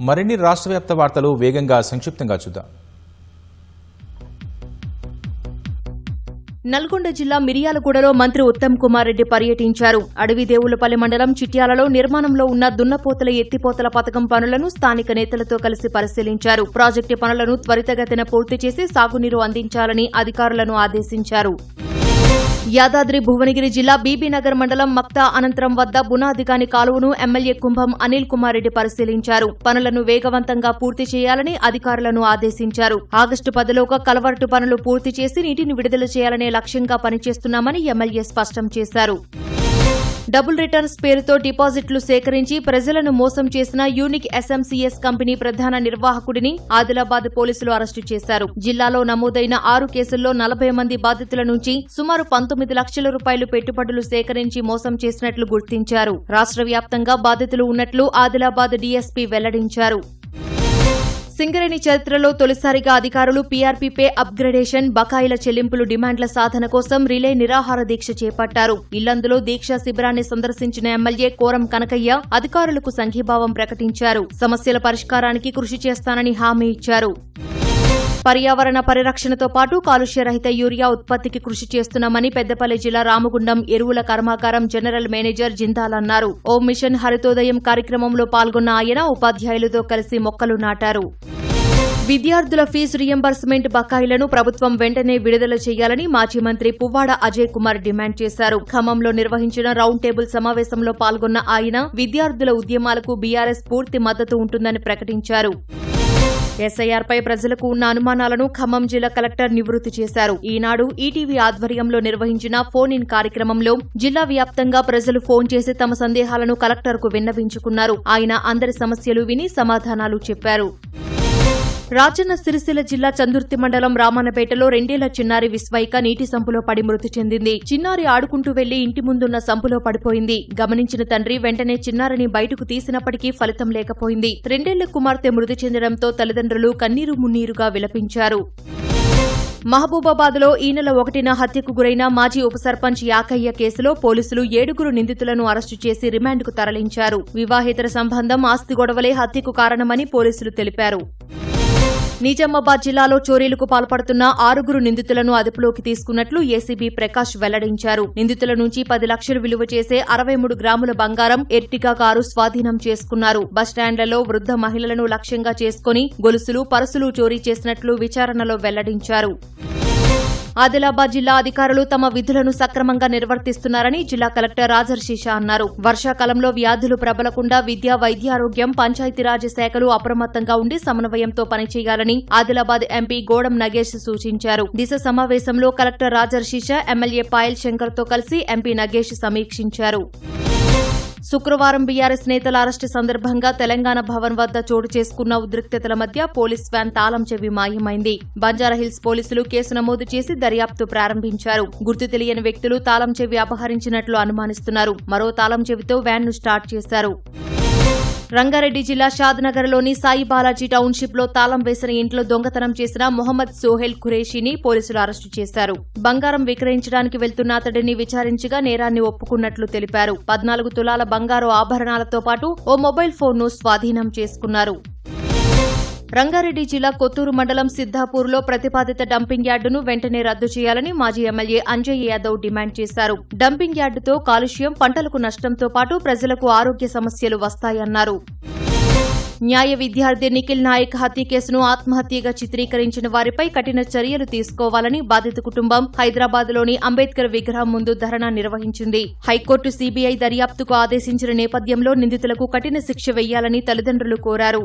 మరిన్ని రాష్ట్ర వ్యాప్త వార్తలు వేగంగా సంక్షిప్తంగా చూద్దాం. నల్గొండ జిల్లా మిర్యాలగూడలో మంత్రి ఉత్తమ్ కుమార్ రెడ్డి పర్యటించారు. అడవిదేవులపల్లి మండలం చిట్యాలలో నిర్మాణంలో ఉన్న దున్నపోతల ఎత్తిపోతల పథకం పనులను స్థానిక నేతలతో కలిసి పరిశీలించారు. ప్రాజెక్టు పనులను త్వరితగతిన పూర్తి చేసి సాగునీరు అందించాలని అధికారులను ఆదేశించారు. యాదాద్రి భువనగిరి జిల్లా బీబీనగర్ మండలం మక్తా అనంతరం వద్ద బునాదిగాని కాలువను ఎమ్మెల్యే కుంభం అనిల్ కుమార్ రెడ్డి పరిశీలించారు. పనులను వేగవంతంగా పూర్తి చేయాలని అధికారులను ఆదేశించారు. ఆగస్టు 10లోగా కలవర్టు పనులు పూర్తి చేసి నీటిని విడుదల చేయాలనే లక్ష్యంగా పనిచేస్తున్నామని ఎమ్మెల్యే స్పష్టం చేశారు. డబుల్ రిటర్న్స్ పేరుతో డిపాజిట్లు సేకరించి ప్రజలను మోసం చేసిన యూనిక్ ఎస్ఎంసీఎస్ కంపెనీ ప్రధాన నిర్వాహకుడిని ఆదిలాబాద్ పోలీసులు అరెస్టు చేశారు. జిల్లాలో నమోదైన 6 కేసుల్లో 40 మంది బాధితుల నుంచి సుమారు 19 లక్షల రూపాయలు పెట్టుబడులు సేకరించి మోసం చేసినట్లు గుర్తించారు. రాష్ట్ర వ్యాప్తంగా బాధితులు ఉన్నట్లు ఆదిలాబాద్ డీఎస్పీ వెల్లడించారు. సింగరేణి చరిత్రలో తొలిసారిగా అధికారులు పీఆర్పీ పే అప్గ్రేడేషన్, బకాయిల చెల్లింపులు డిమాండ్ల సాధన కోసం రిలే నిరాహార దీక్ష చేపట్టారు. ఇల్లందులో దీక్షా శిబిరాన్ని సందర్శించిన ఎమ్మెల్యే కోరం కనకయ్య అధికారులకు సంఘీభావం ప్రకటించారు. సమస్యల పరిష్కారానికి కృషి చేస్తానని హామీ ఇచ్చారు. పర్యావరణ పరిరక్షణతో పాటు కాలుష్యరహిత యూరియా ఉత్పత్తికి కృషి చేస్తున్నామని పెద్దపల్లి జిల్లా రామగుండం ఎరువుల కర్మాగారం జనరల్ మేనేజర్ జిందాల్ అన్నారు. ఓ మిషన్ హరితోదయం కార్యక్రమంలో పాల్గొన్న ఆయన ఉపాధ్యాయులతో కలిసి మొక్కలు నాటారు. విద్యార్థుల ఫీజు రియంబర్స్మెంట్ బకాయిలను ప్రభుత్వం వెంటనే విడుదల చేయాలని మాజీ మంత్రి పువ్వాడ అజయ్ కుమార్ డిమాండ్ చేశారు. ఖమ్మంలో నిర్వహించిన రౌండ్ టేబుల్ సమావేశంలో పాల్గొన్న ఆయన విద్యార్థుల ఉద్యమాలకు బీఆర్ఎస్ పూర్తి మద్దతు ఉంటుందని ప్రకటించారు. ఎస్ఐఆర్పై ప్రజలకు ఉన్న అనుమానాలను ఖమ్మం జిల్లా కలెక్టర్ నివృత్తి చేశారు. ఈనాడు ఈటీవీ ఆధ్వర్యంలో నిర్వహించిన ఫోన్ ఇన్ కార్యక్రమంలో జిల్లా వ్యాప్తంగా ప్రజలు ఫోన్ చేసి తమ సందేహాలను కలెక్టర్కు విన్నవించుకున్నారు. ఆయన అందరి సమస్యలు విని సమాధానాలు చెప్పారు. రాజన్న సిరిసిల్ల జిల్లా చందుర్తి మండలం రామన్నపేటలో 2 ఏళ్ల చిన్నారి విశ్వైక నీటి సంపులో పడి మృతి చెందింది. చిన్నారి ఆడుకుంటూ వెళ్లి ఇంటి ముందున్న సంపులో పడిపోయింది. గమనించిన తండ్రి వెంటనే చిన్నారిని బయటకు తీసినప్పటికీ ఫలితం లేకపోయింది. 2 ఏళ్ల కుమార్తె మృతి చెందడంతో తల్లిదండ్రులు కన్నీరు మున్నీరుగా విలపించారు. మహబూబాబాద్లో ఈ నెల 1న హత్యకు గురైన మాజీ ఉప సర్పంచ్ యాకయ్య కేసులో పోలీసులు 7 నిందితులను అరెస్టు చేసి రిమాండ్కు తరలించారు. వివాహేతర సంబంధం, ఆస్తి గొడవలే హత్యకు కారణమని పోలీసులు తెలిపారు. నిజామాబాద్ జిల్లాలో చోరీలకు పాల్పడుతున్న 6 నిందితులను అదుపులోకి తీసుకున్నట్లు ఏసీబీ ప్రకాష్ వెల్లడించారు. నిందితుల నుంచి 10 లక్షలు విలువ చేసే 63 గ్రాముల బంగారం, ఎర్టిగా కారు స్వాధీనం చేసుకున్నారు. బస్టాండ్లలో వృద్ధ మహిళలను లక్ష్యంగా చేసుకుని గొలుసులు, పర్సులు చోరీ చేసినట్లు విచారణలో వెల్లడించారు. ఆదిలాబాద్ జిల్లా అధికారులు తమ విధులను సక్రమంగా నిర్వర్తిస్తున్నారని జిల్లా కలెక్టర్ రాజర్షిషా అన్నారు. వర్షాకాలంలో వ్యాధులు ప్రబలకుండా విద్య, వైద్యారోగ్యం, పంచాయతీరాజ్ శాఖలు అప్రమత్తంగా ఉండి సమన్వయంతో పనిచేయాలని ఆదిలాబాద్ ఎంపీ గోడం నగేష్ సూచించారు. దిశ సమావేశంలో కలెక్టర్ రాజర్షిషా ఎమ్మెల్యే పాయల్ శంకర్తో కలిసి ఎంపీ నగేష్ సమీక్షించారు. శుక్రవారం బీఆర్ఎస్ నేతల అరెస్టు సందర్భంగా తెలంగాణ భవన్ వద్ద చోటు చేసుకున్న ఉద్రిక్తతల మధ్య పోలీస్ వ్యాన్ తాళం చెవి మాయమైంది. బంజారాహిల్స్ పోలీసులు కేసు నమోదు చేసి దర్యాప్తు ప్రారంభించారు. గుర్తు తెలియని వ్యక్తులు తాళం చెవి అపహరించినట్లు అనుమానిస్తున్నారు. మరో తాళం చెవితో వ్యాన్ను స్టార్ట్ చేశారు. రంగారెడ్డి జిల్లా షాద్నగర్లోని సాయి బాలాజీ టౌన్షిప్లో తాళం వేసిన ఇంట్లో దొంగతనం చేసిన మొహమ్మద్ సోహెల్ ఖురేషీని పోలీసులు అరెస్టు చేశారు. బంగారం విక్రయించడానికి వెళ్తున్న అతడిని విచారించగా నేరాన్ని ఒప్పుకున్నట్లు తెలిపారు. 14 తులాల బంగారు ఆభరణాలతో పాటు ఓ మొబైల్ ఫోన్ను స్వాధీనం చేసుకున్నారు. రంగారెడ్డి జిల్లా కొత్తూరు మండలం సిద్దాపూర్లో ప్రతిపాదిత డంపింగ్ యార్డును వెంటనే రద్దు చేయాలని మాజీ ఎమ్మెల్యే అంజయ్ యాదవ్ డిమాండ్ చేశారు. డంపింగ్ యార్డుతో కాలుష్యం, పంటలకు నష్టంతో పాటు ప్రజలకు ఆరోగ్య సమస్యలు వస్తాయన్నారు. న్యాయ విద్యార్థి నిఖిల్ నాయక్ హత్య కేసును ఆత్మహత్యగా చిత్రీకరించిన వారిపై కఠిన చర్యలు తీసుకోవాలని బాధిత కుటుంబం హైదరాబాద్లోని అంబేద్కర్ విగ్రహం ముందు ధర్నా నిర్వహించింది. హైకోర్టు సీబీఐ దర్యాప్తుకు ఆదేశించిన నేపథ్యంలో నిందితులకు కఠిన శిక్ష వేయాలని తల్లిదండ్రులు కోరారు.